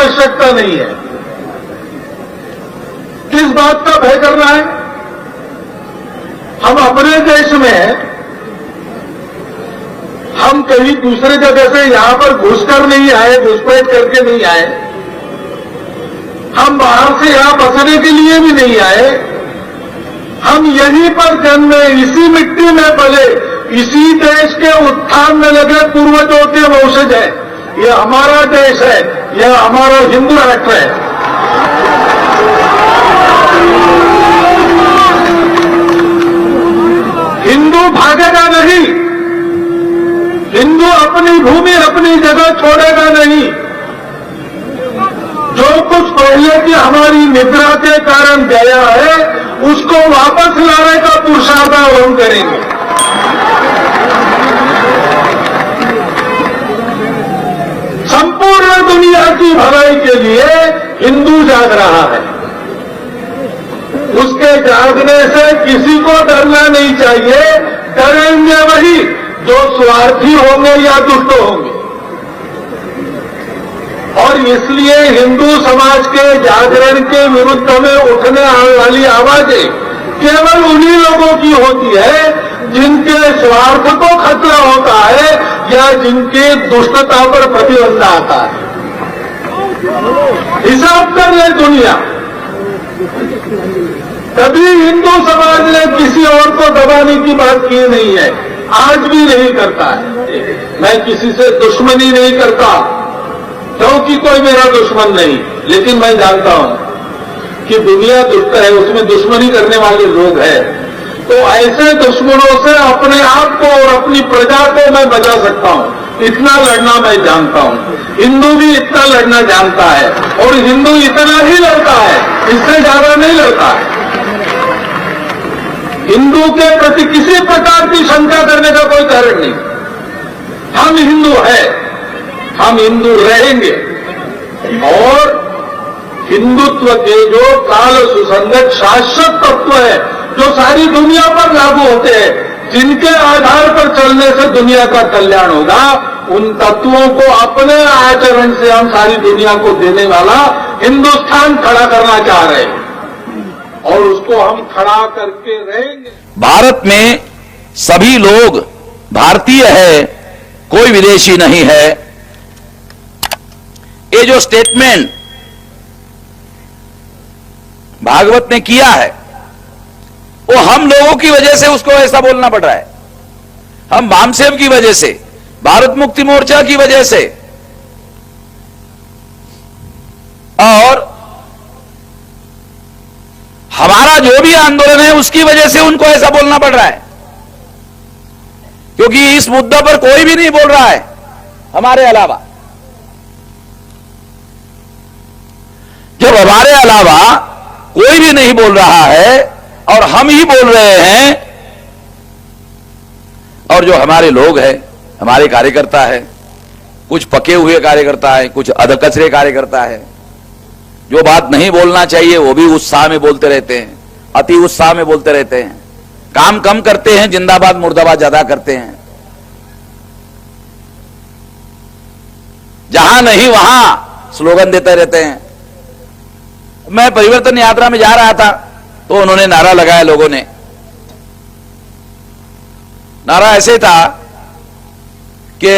आवश्यकता नहीं है। किस बात का भय करना है? हम अपने देश में हैं, हम कहीं दूसरे जगह से यहां पर घुसकर नहीं आए, घुसपैठ करके नहीं आए, हम बाहर से यहां बसने के लिए भी नहीं आए। हम यहीं पर जन्मे, इसी मिट्टी में पले, इसी देश के उत्थान में लगे पूर्वजों के वंशज है। यह हमारा देश है, यह हमारा हिंदू राष्ट्र है। हिंदू भागेगा नहीं, हिंदू अपनी भूमि अपनी जगह छोड़ेगा नहीं। जो कुछ पहले की हमारी निद्रा के कारण गया है, उसको वापस लाने का पुरुषार्थ हम करेंगे। संपूर्ण दुनिया की भलाई के लिए हिंदू जाग रहा है। उसके जागने से किसी को डरना नहीं चाहिए। डरेंगे वही जो स्वार्थी होंगे या दुष्ट होंगे। और इसलिए हिंदू समाज के जागरण के विरुद्ध में उठने वाली आवाजें केवल उन्हीं लोगों की होती है जिनके स्वार्थ को खतरा होता है या जिनकी दुष्टता पर प्रतिबंध आता है। हिसाब कर ले दुनिया। कभी हिंदू समाज ने किसी और को दबाने की बात की नहीं है, आज भी नहीं करता है। मैं किसी से दुश्मनी नहीं करता क्योंकि कोई मेरा दुश्मन नहीं, लेकिन मैं जानता हूं कि दुनिया दुष्ट है, उसमें दुश्मनी करने वाले लोग हैं। तो ऐसे दुश्मनों से अपने आप को और अपनी प्रजा को मैं बचा सकता हूं। इतना लड़ना मैं जानता हूं। हिंदू भी इतना लड़ना जानता है और हिंदू इतना ही लड़ता है, इससे ज्यादा नहीं लड़ता है। हिंदू के प्रति किसी प्रकार की शंका करने का कोई कारण नहीं। हम हिंदू हैं, हम हिंदू रहेंगे और हिंदुत्व के जो काल सुसंगत शाश्वत तत्व है, जो सारी दुनिया पर लागू होते हैं, जिनके आधार पर चलने से दुनिया का कल्याण होगा, उन तत्वों को अपने आचरण से हम सारी दुनिया को देने वाला हिंदुस्तान खड़ा करना चाह रहे हैं और उसको हम खड़ा करके रहेंगे। भारत में सभी लोग भारतीय है, कोई विदेशी नहीं है। ये जो स्टेटमेंट भागवत ने किया है, वो हम लोगों की वजह से उसको ऐसा बोलना पड़ रहा है। हम भामसेव की वजह से, भारत मुक्ति मोर्चा की वजह से और हमारा जो भी आंदोलन है उसकी वजह से उनको ऐसा बोलना पड़ रहा है, क्योंकि इस मुद्दा पर कोई भी नहीं बोल रहा है हमारे अलावा। जब हमारे अलावा कोई भी नहीं बोल रहा है और हम ही बोल रहे हैं, और जो हमारे लोग हैं, हमारे कार्यकर्ता है, कुछ पके हुए कार्यकर्ता है, कुछ अधकचरे कार्यकर्ता है, जो बात नहीं बोलना चाहिए वो भी उत्साह में बोलते रहते हैं, अति उत्साह में बोलते रहते हैं। काम कम करते हैं, जिंदाबाद मुर्दाबाद ज्यादा करते हैं। जहां नहीं वहां स्लोगन देते रहते हैं। मैं परिवर्तन यात्रा में जा रहा था तो उन्होंने नारा लगाया, लोगों ने नारा ऐसे था कि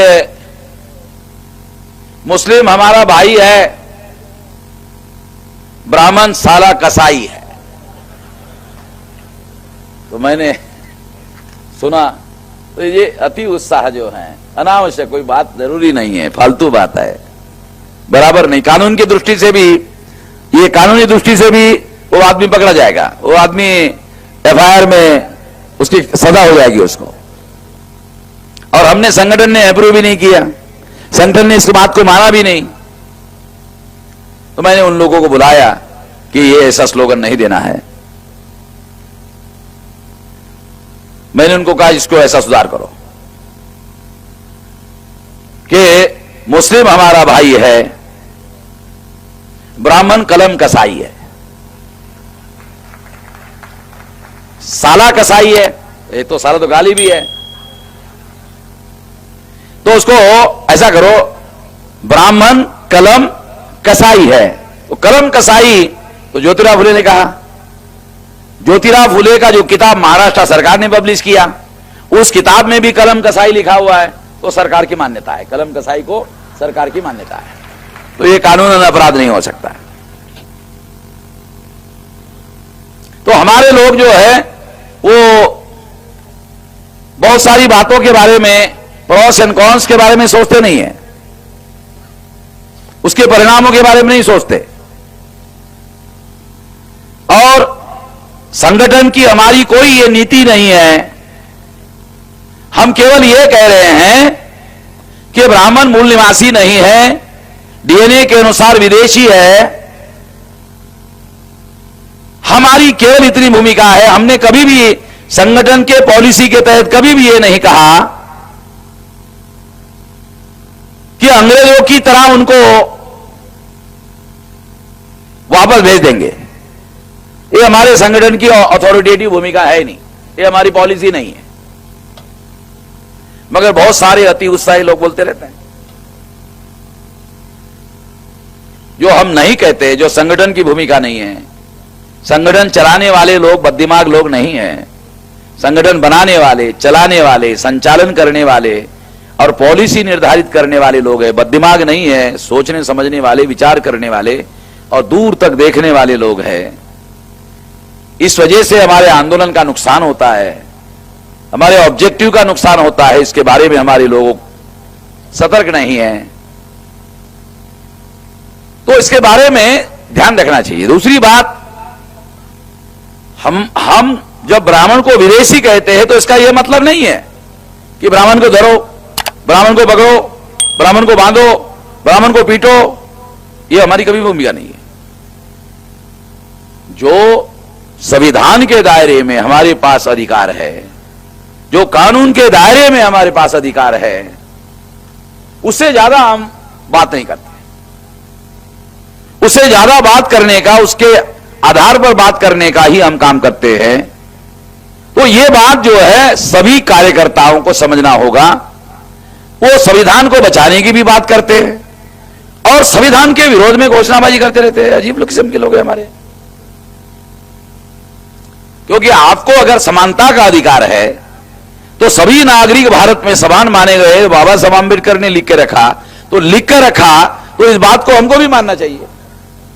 मुस्लिम हमारा भाई है, ब्राह्मण साला कसाई है। तो मैंने सुना तो ये अति उत्साह जो है अनावश्यक, कोई बात जरूरी नहीं है, फालतू बात है, बराबर नहीं। कानून की दृष्टि से भी, ये कानूनी दृष्टि से भी वो आदमी पकड़ा जाएगा, वो आदमी एफआईआर में उसकी सजा हो जाएगी उसको। और हमने, संगठन ने अप्रूव भी नहीं किया, संगठन ने इस बात को माना भी नहीं। तो मैंने उन लोगों को बुलाया कि ये ऐसा स्लोगन नहीं देना है। मैंने उनको कहा इसको ऐसा सुधार करो कि मुस्लिम हमारा भाई है, ब्राह्मण कलम कसाई है। साला कसाई है, ये तो साला तो गाली भी है। तो उसको ऐसा करो, ब्राह्मण कलम कसाई है, तो कलम कसाई तो ज्योतिराव फुले ने कहा। ज्योतिराव फुले का जो किताब महाराष्ट्र सरकार ने पब्लिश किया, उस किताब में भी कलम कसाई लिखा हुआ है, तो सरकार की मान्यता है, कलम कसाई को सरकार की मान्यता है, तो यह कानूनन अपराध नहीं हो सकता। तो हमारे लोग जो है वो बहुत सारी बातों के बारे में, प्रोस एंड कॉन्स के बारे में सोचते नहीं है, उसके परिणामों के बारे में नहीं सोचते। और संगठन की हमारी कोई ये नीति नहीं है, हम केवल ये कह रहे हैं कि ब्राह्मण मूल निवासी नहीं है, डीएनए के अनुसार विदेशी है। हमारी केवल इतनी भूमिका है, हमने कभी भी संगठन के पॉलिसी के तहत कभी भी ये नहीं कहा कि अंग्रेजों की तरह उनको वापस भेज देंगे। ये हमारे संगठन की अथॉरिटेटिव भूमिका है नहीं, ये हमारी पॉलिसी नहीं है। मगर बहुत सारे अति उत्साही लोग बोलते रहते हैं, जो हम नहीं कहते, जो संगठन की भूमिका नहीं है। संगठन चलाने वाले लोग बददिमाग लोग नहीं हैं। संगठन बनाने वाले, चलाने वाले, संचालन करने वाले और पॉलिसी निर्धारित करने वाले लोग हैं, बददिमाग नहीं है। सोचने समझने वाले, विचार करने वाले और दूर तक देखने वाले लोग हैं। इस वजह से हमारे आंदोलन का नुकसान होता है, हमारे ऑब्जेक्टिव का नुकसान होता है। इसके बारे में हमारे लोग सतर्क नहीं है, तो इसके बारे में ध्यान रखना चाहिए। दूसरी बात, हम जब ब्राह्मण को विदेशी कहते हैं तो इसका यह मतलब नहीं है कि ब्राह्मण को धरो, ब्राह्मण को पकड़ो, ब्राह्मण को बांधो, ब्राह्मण को पीटो। यह हमारी कभी भूमिका नहीं है। जो संविधान के दायरे में हमारे पास अधिकार है, जो कानून के दायरे में हमारे पास अधिकार है, उससे ज्यादा हम बात नहीं करते। उससे ज्यादा बात करने का, उसके आधार पर बात करने का ही हम काम करते हैं। तो यह बात जो है सभी कार्यकर्ताओं को समझना होगा। वो संविधान को बचाने की भी बात करते हैं और संविधान के विरोध में घोषणाबाजी करते रहते हैं। अजीब किस्म के लोग हैं हमारे। क्योंकि आपको अगर समानता का अधिकार है तो सभी नागरिक भारत में समान माने गए। बाबा साहब आंबेडकर ने लिख के रखा, तो लिख कर रखा, तो इस बात को हमको भी मानना चाहिए।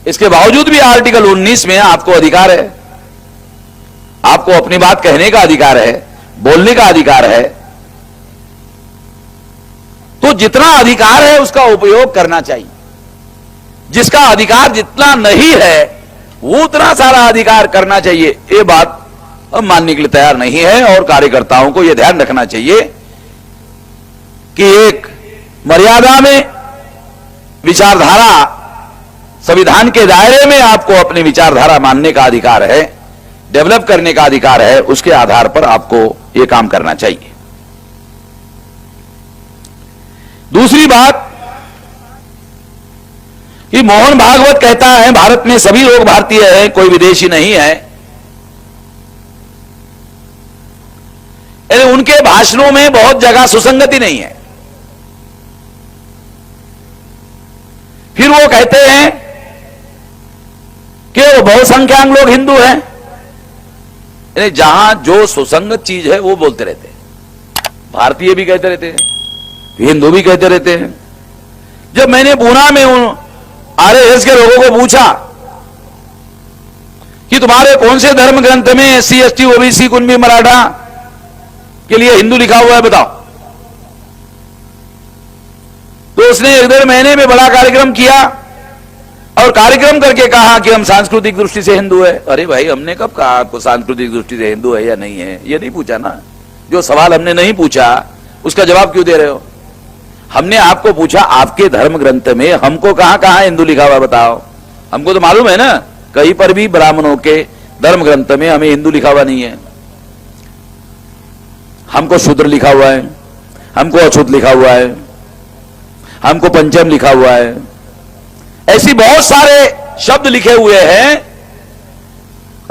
इसके बावजूद भी आर्टिकल 19 में आपको अधिकार है, आपको अपनी बात कहने का अधिकार है, बोलने का अधिकार है। तो जितना अधिकार है उसका उपयोग करना चाहिए। जिसका अधिकार जितना नहीं है वो उतना सारा अधिकार करना चाहिए। ये बात हम मानने के लिए तैयार नहीं है और कार्यकर्ताओं को यह ध्यान रखना चाहिए कि एक मर्यादा में विचारधारा, संविधान के दायरे में आपको अपनी विचारधारा मानने का अधिकार है, डेवलप करने का अधिकार है। उसके आधार पर आपको यह काम करना चाहिए। दूसरी बात कि मोहन भागवत कहता है भारत में सभी लोग भारतीय हैं, कोई विदेशी नहीं है। यानी उनके भाषणों में बहुत जगह सुसंगति नहीं है। फिर वो कहते हैं कि वो बहुसंख्यक लोग हिंदू हैं। यानी जहां जो सुसंगत चीज है वो बोलते रहते हैं। भारतीय भी कहते रहते हैं, हिंदू भी कहते रहते हैं। जब मैंने पूना में उन आरएसएस के लोगों को पूछा कि तुम्हारे कौन से धर्म ग्रंथ में SC, ST, OBC, Kunbi, Maratha के लिए हिंदू लिखा हुआ है बताओ, तो उसने 1-1.5 महीने में बड़ा कार्यक्रम किया और कार्यक्रम करके कहा कि हम सांस्कृतिक दृष्टि से हिंदू है। अरे भाई, हमने कब कहा आपको सांस्कृतिक दृष्टि से हिंदू है या नहीं है? ये नहीं पूछा ना। जो सवाल हमने नहीं पूछा उसका जवाब क्यों दे रहे हो? हमने आपको पूछा आपके धर्म ग्रंथ में हमको कहां कहां हिंदू लिखा हुआ बताओ। हमको तो मालूम है ना, कहीं पर भी ब्राह्मणों के धर्म ग्रंथ में हमें हिंदू लिखा हुआ नहीं है। हमको शूद्र लिखा हुआ है, हमको अछूत लिखा हुआ है, हमको पंचम लिखा हुआ है। ऐसी बहुत सारे शब्द लिखे हुए हैं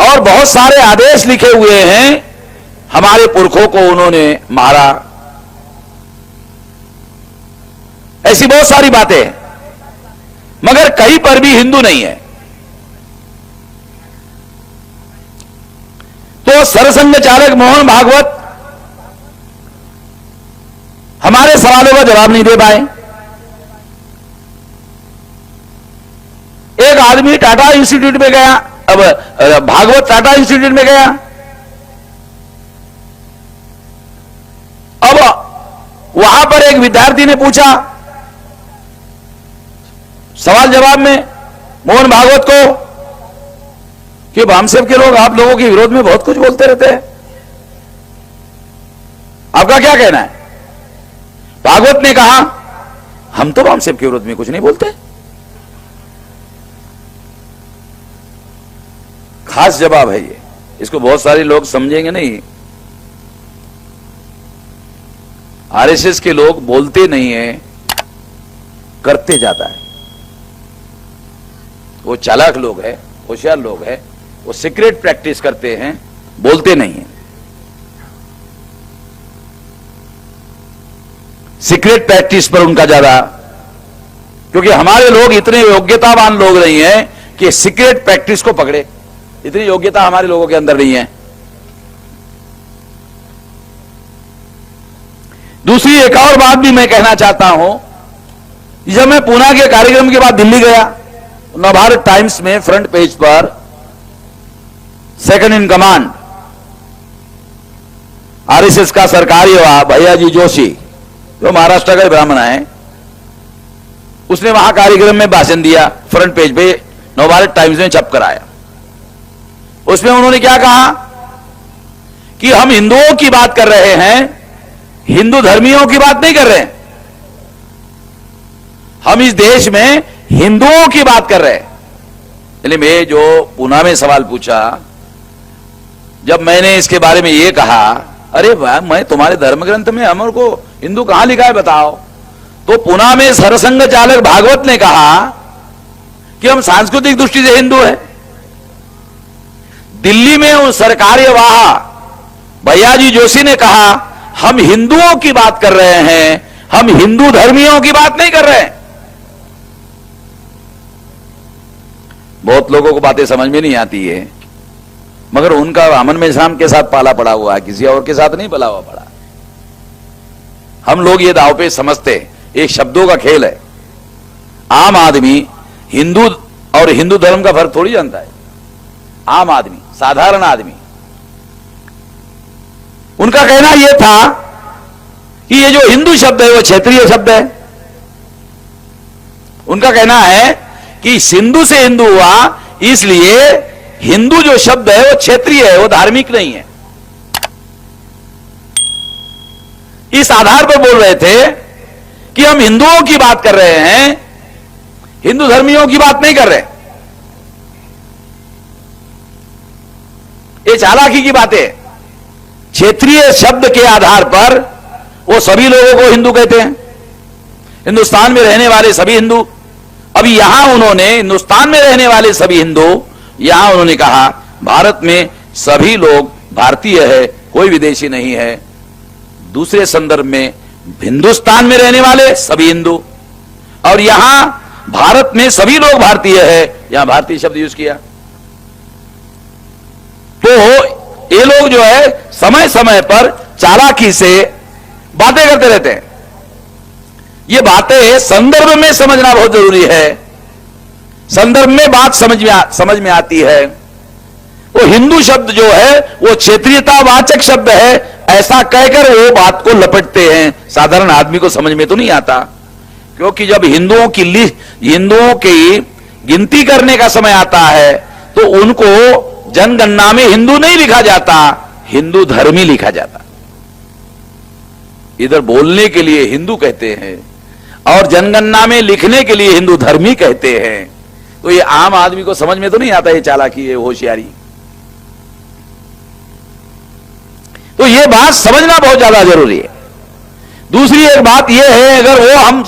और बहुत सारे आदेश लिखे हुए हैं। हमारे पुरखों को उन्होंने मारा, ऐसी बहुत सारी बातें। मगर कहीं पर भी हिंदू नहीं है। तो सरसंघ चालक मोहन भागवत हमारे सवालों का जवाब नहीं दे पाए। एक आदमी टाटा इंस्टीट्यूट में गया, अब भागवत टाटा इंस्टीट्यूट में गया, अब वहां पर एक विद्यार्थी ने पूछा सवाल जवाब में मोहन भागवत को कि वामसेव के लोग आप लोगों के विरोध में बहुत कुछ बोलते रहते हैं, आपका क्या कहना है? भागवत ने कहा हम तो वामसेव के विरोध में कुछ नहीं बोलते। खास जवाब है ये, इसको बहुत सारे लोग समझेंगे नहीं। आरएसएस के लोग बोलते नहीं है, करते ज्यादा है। वो चालाक लोग है, होशियार लोग है, वो सीक्रेट प्रैक्टिस करते हैं, बोलते नहीं है। सीक्रेट प्रैक्टिस पर उनका ज्यादा, क्योंकि हमारे लोग इतने योग्यतावान लोग नहीं हैं कि सीक्रेट प्रैक्टिस को पकड़े, इतनी योग्यता हमारे लोगों के अंदर नहीं है। दूसरी एक और बात भी मैं कहना चाहता हूं, जब मैं पूना के कार्यक्रम के बाद दिल्ली गया, नवभारत टाइम्स में फ्रंट पेज पर सेकंड इन कमांड आरएसएस का सरकारी भैयाजी जोशी, जो महाराष्ट्र का ब्राह्मण है, उसने वहां कार्यक्रम में भाषण दिया, फ्रंट पेज पे नवभारत टाइम्स में छप कर आया। उसमें उन्होंने क्या कहा कि हम हिंदुओं की बात कर रहे हैं, हिंदू धर्मियों की बात नहीं कर रहे हैं, हम इस देश में हिंदुओं की बात कर रहे हैं। इसलिए मैं जो पूना में सवाल पूछा, जब मैंने इसके बारे में ये कहा, अरे वाह, मैं तुम्हारे धर्म ग्रंथ में हमर को हिंदू कहां लिखा है बताओ, तो पूना में सरसंघ चालक भागवत ने कहा कि हम सांस्कृतिक दृष्टि से हिंदू हैं। दिल्ली में उन सरकारी वाह भैयाजी जोशी ने कहा हम हिंदुओं की बात कर रहे हैं, हम हिंदू धर्मियों की बात नहीं कर रहे हैं। बहुत लोगों को बातें समझ में नहीं आती है, मगर उनका अमन मेश्राम के साथ पाला पड़ा हुआ है, किसी और के साथ नहीं पला हुआ पड़ा। हम लोग ये दाव पे समझते, एक शब्दों का खेल है। आम आदमी हिंदू और हिंदू धर्म का फर्क थोड़ी जानता है। आम आदमी, साधारण आदमी, उनका कहना यह था कि ये जो हिंदू शब्द है वो क्षेत्रीय शब्द है। उनका कहना है कि सिंधु से हिंदू हुआ, इसलिए हिंदू जो शब्द है वो क्षेत्रीय है, वो धार्मिक नहीं है। इस आधार पर बोल रहे थे कि हम हिंदुओं की बात कर रहे हैं, हिंदू धर्मियों की बात नहीं कर रहे। ये चालाकी की बात है। क्षेत्रीय शब्द के आधार पर वो सभी लोगों को हिंदू कहते हैं, हिंदुस्तान में रहने वाले सभी हिंदू। अभी यहां उन्होंने हिंदुस्तान में रहने वाले सभी हिंदू, यहां उन्होंने कहा भारत में सभी लोग भारतीय है, कोई विदेशी नहीं है। दूसरे संदर्भ में हिंदुस्तान में रहने वाले सभी हिंदू, और यहां भारत में सभी लोग भारतीय है, यहां भारतीय शब्द यूज किया। तो ये लोग जो है समय समय पर चालाकी से बातें करते रहते हैं। ये बातें संदर्भ में समझना बहुत जरूरी है। संदर्भ में बात समझ में आती है। वो हिंदू शब्द जो है वो क्षेत्रीयतावाचक शब्द है, ऐसा कहकर वो बात को लपेटते हैं। साधारण आदमी को समझ में तो नहीं आता, क्योंकि जब हिंदुओं की गिनती करने का समय आता है तो उनको जनगणना में हिंदू नहीं लिखा जाता, हिंदू धर्मी लिखा जाता। इधर बोलने के लिए हिंदू कहते हैं और जनगणना में लिखने के लिए हिंदू धर्मी कहते हैं। तो ये आम आदमी को समझ में तो नहीं आता, ये चालाकी, ये होशियारी। तो ये बात समझना बहुत ज्यादा जरूरी है। दूसरी एक बात यह है, अगर वो हम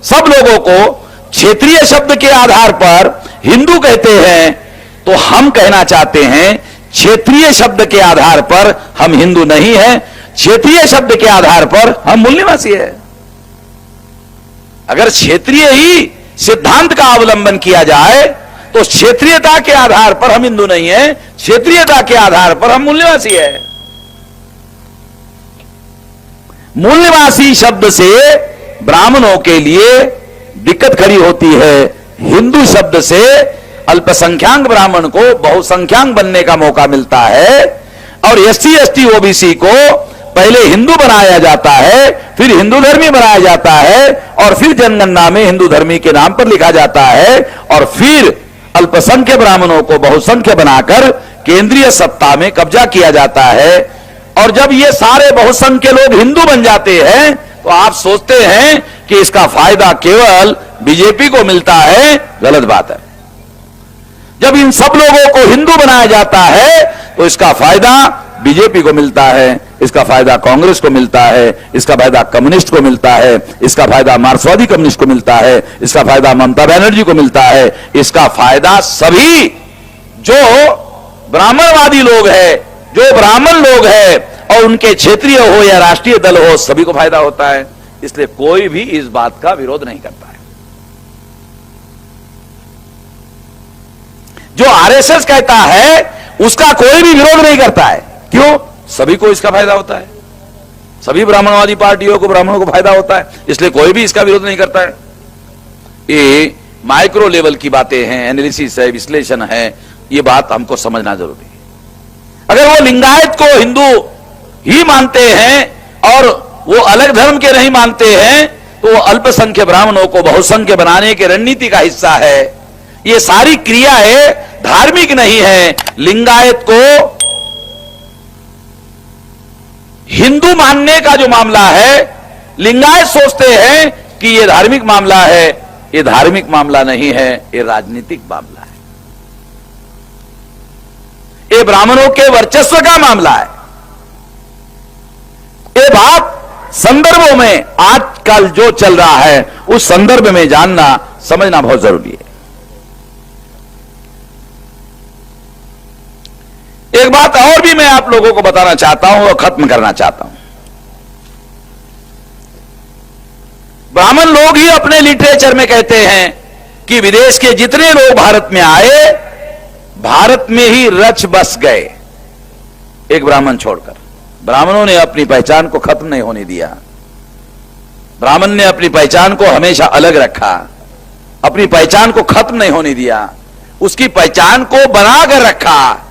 सब लोगों को क्षेत्रीय शब्द के आधार पर हिंदू कहते हैं, तो हम कहना चाहते हैं क्षेत्रीय शब्द के आधार पर हम हिंदू नहीं हैं, क्षेत्रीय शब्द के आधार पर हम मूल निवासी है। अगर क्षेत्रीय ही सिद्धांत का अवलंबन किया जाए तो क्षेत्रीयता के आधार पर हम हिंदू नहीं है, क्षेत्रीयता के आधार पर हम मूल्यवासी है। मूल्यवासी शब्द से ब्राह्मणों के लिए दिक्कत खड़ी होती है। हिंदू शब्द से अल्पसंख्याक ब्राह्मण को बहुसंख्याक बनने का मौका मिलता है, और एससी एसटी ओबीसी को पहले हिंदू बनाया जाता है, फिर हिंदू धर्मी बनाया जाता है, और फिर जनगणना में हिंदू धर्मी के नाम पर लिखा जाता है, और फिर अल्पसंख्यक ब्राह्मणों को बहुसंख्य बनाकर केंद्रीय सत्ता में कब्जा किया जाता है। और जब ये सारे बहुसंख्य लोग हिंदू बन जाते हैं तो आप सोचते हैं कि इसका फायदा केवल बीजेपी को मिलता है। गलत बात है। जब इन सब लोगों को हिंदू बनाया जाता है तो इसका फायदा बीजेपी को मिलता है, इसका फायदा कांग्रेस को मिलता है, इसका फायदा कम्युनिस्ट को मिलता है, इसका फायदा मार्क्सवादी कम्युनिस्ट को मिलता है, इसका फायदा ममता बनर्जी को मिलता है, इसका फायदा सभी जो ब्राह्मणवादी लोग हैं, जो ब्राह्मण लोग हैं, और उनके क्षेत्रीय हो या राष्ट्रीय दल हो, सभी को फायदा होता है। इसलिए कोई भी इस बात का विरोध नहीं करता है। जो आरएसएस कहता है उसका कोई भी विरोध नहीं करता है। क्यों? सभी को इसका फायदा होता है, सभी ब्राह्मणवादी पार्टियों को, ब्राह्मणों को फायदा होता है, इसलिए कोई भी इसका विरोध नहीं करता है। ये माइक्रो लेवल की बातें हैं, एनालिसिस है, विश्लेषण है, ये बात हमको समझना जरूरी है। अगर वो लिंगायत को हिंदू ही मानते हैं और वो अलग धर्म के नहीं मानते हैं तो वो अल्पसंख्यक ब्राह्मणों को बहुसंख्य बनाने के रणनीति का हिस्सा है। ये सारी क्रियाएं धार्मिक नहीं है। लिंगायत को हिंदू मानने का जो मामला है, लिंगायत सोचते हैं कि ये धार्मिक मामला है। ये धार्मिक मामला नहीं है, ये राजनीतिक मामला है। ये ब्राह्मणों के वर्चस्व का मामला है। ये बात संदर्भों में आजकल जो चल रहा है उस संदर्भ में जानना समझना बहुत जरूरी है। एक बात और भी मैं आप लोगों को बताना चाहता हूं और खत्म करना चाहता हूं। ब्राह्मण लोग ही अपने लिटरेचर में कहते हैं कि विदेश के जितने लोग भारत में आए, भारत में ही रच बस गए, एक ब्राह्मण छोड़कर। ब्राह्मणों ने अपनी पहचान को खत्म नहीं होने दिया। ब्राह्मण ने अपनी पहचान को हमेशा अलग रखा, अपनी पहचान को खत्म नहीं होने दिया, उसकी पहचान को बनाकर रखा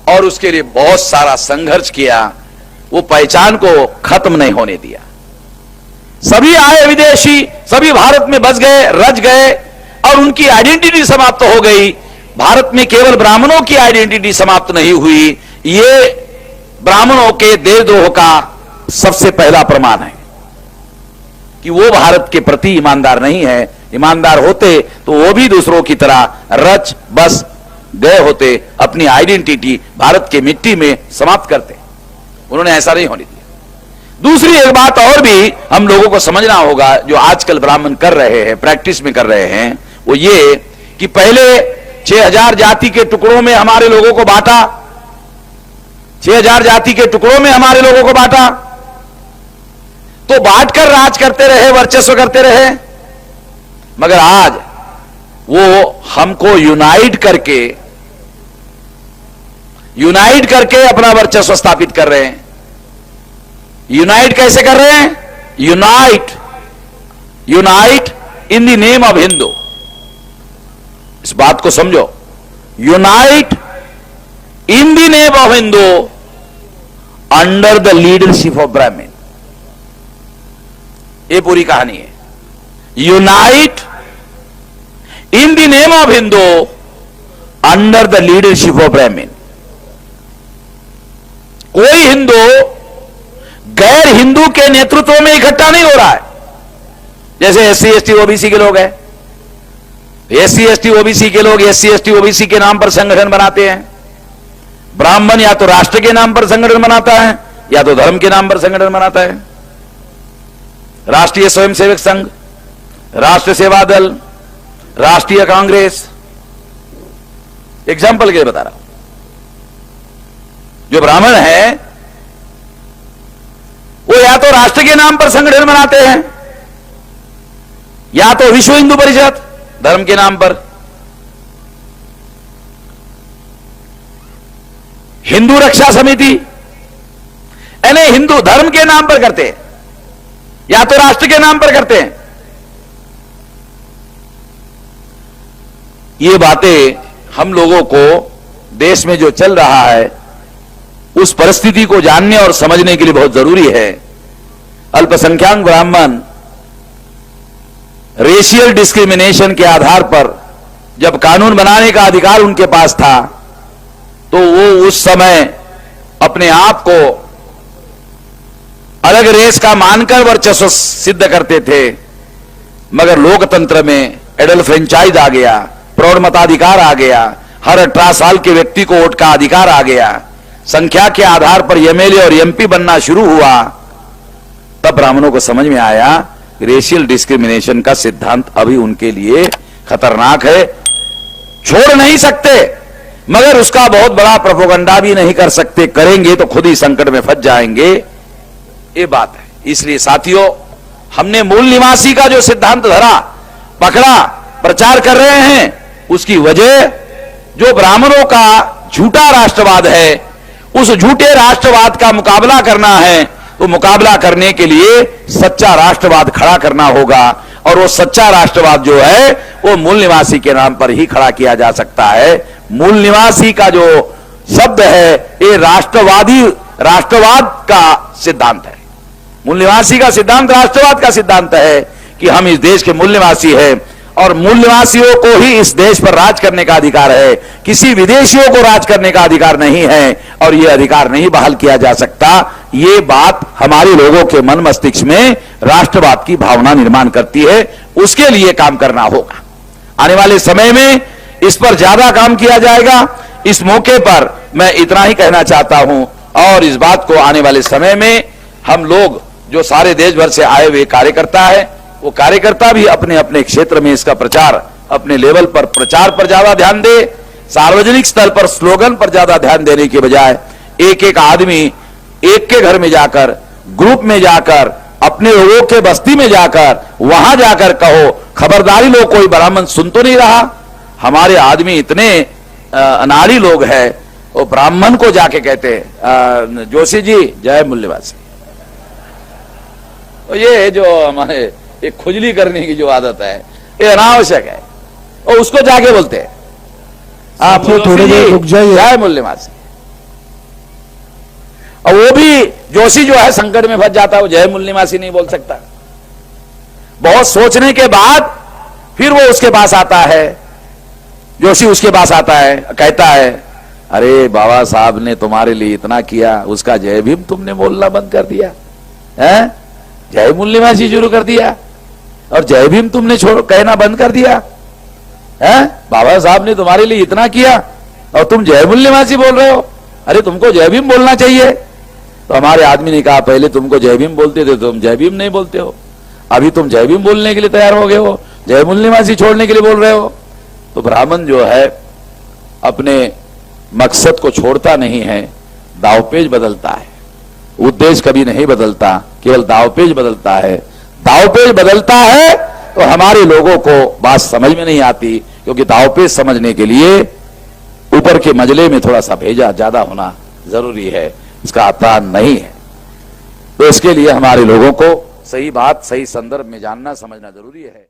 और उसके लिए बहुत सारा संघर्ष किया। वो पहचान को खत्म नहीं होने दिया। सभी आए विदेशी, सभी भारत में बस गए, रच गए और उनकी आइडेंटिटी समाप्त हो गई। भारत में केवल ब्राह्मणों की आइडेंटिटी समाप्त नहीं हुई। ये ब्राह्मणों के देशद्रोह का सबसे पहला प्रमाण है कि वो भारत के प्रति ईमानदार नहीं है। ईमानदार होते तो वो भी दूसरों की तरह रच बस गए होते, अपनी आइडेंटिटी भारत की मिट्टी में समाप्त करते। उन्होंने ऐसा नहीं होने दिया। दूसरी एक बात और भी हम लोगों को समझना होगा, जो आजकल ब्राह्मण कर रहे हैं, प्रैक्टिस में कर रहे हैं, वो ये कि पहले 6000 जाति के टुकड़ों में हमारे लोगों को बांटा, 6000 जाति के टुकड़ों में हमारे लोगों को बांटा, तो बांटकर राज करते रहे, वर्चस्व करते रहे। मगर आज वो हमको यूनाइट करके अपना वर्चस्व स्थापित कर रहे हैं। यूनाइट कैसे कर रहे हैं? Unite in the name of Hindu. इस बात को समझो, unite in the name of Hindu under the leadership of ब्राह्मण। ये पूरी कहानी है। Unite in the name of Hindu under the leadership of ब्राह्मण। कोई हिंदू गैर हिंदू के नेतृत्व में इकट्ठा नहीं हो रहा है। जैसे एससी एसटी ओबीसी के लोग हैं, एससी एसटी ओबीसी के लोग एससी एसटी ओबीसी के नाम पर संगठन बनाते हैं। ब्राह्मण या तो राष्ट्र के नाम पर संगठन बनाता है या तो धर्म के नाम पर संगठन बनाता है। राष्ट्रीय स्वयंसेवक संघ, राष्ट्र सेवा दल, राष्ट्रीय कांग्रेस, एग्जाम्पल के लिए बता रहा हूं। जो ब्राह्मण है वो या तो राष्ट्र के नाम पर संगठन बनाते हैं या तो विश्व हिंदू परिषद धर्म के नाम पर। हिंदू रक्षा समिति, यानी हिंदू धर्म के नाम पर करते हैं या तो राष्ट्र के नाम पर करते हैं। ये बातें हम लोगों को देश में जो चल रहा है उस परिस्थिति को जानने और समझने के लिए बहुत जरूरी है। अल्पसंख्यक ब्राह्मण रेशियल डिस्क्रिमिनेशन के आधार पर जब कानून बनाने का अधिकार उनके पास था तो वो उस समय अपने आप को अलग रेस का मानकर वर्चस्व सिद्ध करते थे, मगर लोकतंत्र में एडल्ट फ्रेंचाइज आ गया, प्रौढ़ मताधिकार आ गया, हर 18 साल के व्यक्ति को वोट का अधिकार आ गया, संख्या के आधार पर एमएलए और एमपी बनना शुरू हुआ। तब ब्राह्मणों को समझ में आया रेशियल डिस्क्रिमिनेशन का सिद्धांत अभी उनके लिए खतरनाक है, छोड़ नहीं सकते मगर उसका बहुत बड़ा प्रोपेगेंडा भी नहीं कर सकते, करेंगे तो खुद ही संकट में फंस जाएंगे, ये बात है। इसलिए साथियों, हमने मूल निवासी का जो सिद्धांत धरा, पकड़ा, प्रचार कर रहे हैं, उसकी वजह जो ब्राह्मणों का झूठा राष्ट्रवाद है, उस झूठे राष्ट्रवाद का मुकाबला करना है, तो मुकाबला करने के लिए सच्चा राष्ट्रवाद खड़ा करना होगा। और वो सच्चा राष्ट्रवाद जो है वो मूल निवासी के नाम पर ही खड़ा किया जा सकता है। मूल निवासी का जो शब्द है ये राष्ट्रवाद का सिद्धांत है। मूल निवासी का सिद्धांत राष्ट्रवाद का सिद्धांत है कि हम इस देश के मूल निवासी हैं और मूल निवासियों को ही इस देश पर राज करने का अधिकार है, किसी विदेशियों को राज करने का अधिकार नहीं है और यह अधिकार नहीं बहाल किया जा सकता। ये बात हमारे लोगों के मन मस्तिष्क में राष्ट्रवाद की भावना निर्माण करती है, उसके लिए काम करना होगा। आने वाले समय में इस पर ज्यादा काम किया जाएगा। इस मौके पर मैं इतना ही कहना चाहता हूं और इस बात को आने वाले समय में हम लोग जो सारे देश भर से आए हुए कार्यकर्ता है, वो कार्यकर्ता भी अपने अपने क्षेत्र में इसका प्रचार, अपने लेवल पर प्रचार पर ज्यादा ध्यान दे। सार्वजनिक स्तर पर स्लोगन पर ज्यादा ध्यान देने के बजाय एक एक आदमी एक के घर में जाकर, ग्रुप में जाकर, अपने लोगों के बस्ती में जाकर, वहां जाकर कहो खबरदारी लो, कोई ब्राह्मण सुन तो नहीं रहा। हमारे आदमी इतने अनाड़ी लोग हैं, वो ब्राह्मण को जाके कहते हैं जोशी जी जय मूल्यवासी। ये जो हमारे एक खुजली करने की जो आदत है ये अनावश्यक है, और उसको जाके बोलते हैं आप थोड़ी देर रुक जाइए, जय मूल्यवासी। और वो भी जोशी जो है संकट में फंस जाता है, वो जय मूल्यवासी नहीं बोल सकता। बहुत सोचने के बाद फिर वो उसके पास आता है, जोशी उसके पास आता है, कहता है अरे बाबा साहब ने तुम्हारे लिए इतना किया, उसका जय भीम तुमने बोलना बंद कर दिया है, जय मूल्यवासी शुरू कर दिया और जय भीम तुमने कहना बंद कर दिया है। बाबा साहब ने तुम्हारे लिए इतना किया और तुम जय मूल्यवासी बोल रहे हो, अरे तुमको जय भीम बोलना चाहिए। तो हमारे आदमी ने कहा पहले तुमको जय भीम बोलते थे, तुम जय भीम नहीं बोलते हो, अभी तुम जय भीम बोलने के लिए तैयार हो गए हो, जय मूल्यवासी छोड़ने के लिए बोल रहे हो। तो ब्राह्मण जो है अपने मकसद को छोड़ता नहीं है, दावपेच बदलता है, उद्देश्य कभी नहीं बदलता, केवल दावपेच बदलता है। दावपेच बदलता है तो हमारे लोगों को बात समझ में नहीं आती, क्योंकि दावपेच समझने के लिए ऊपर के मजले में थोड़ा सा भेजा ज्यादा होना जरूरी है, इसका आसान नहीं है। तो इसके लिए हमारे लोगों को सही बात सही संदर्भ में जानना समझना जरूरी है।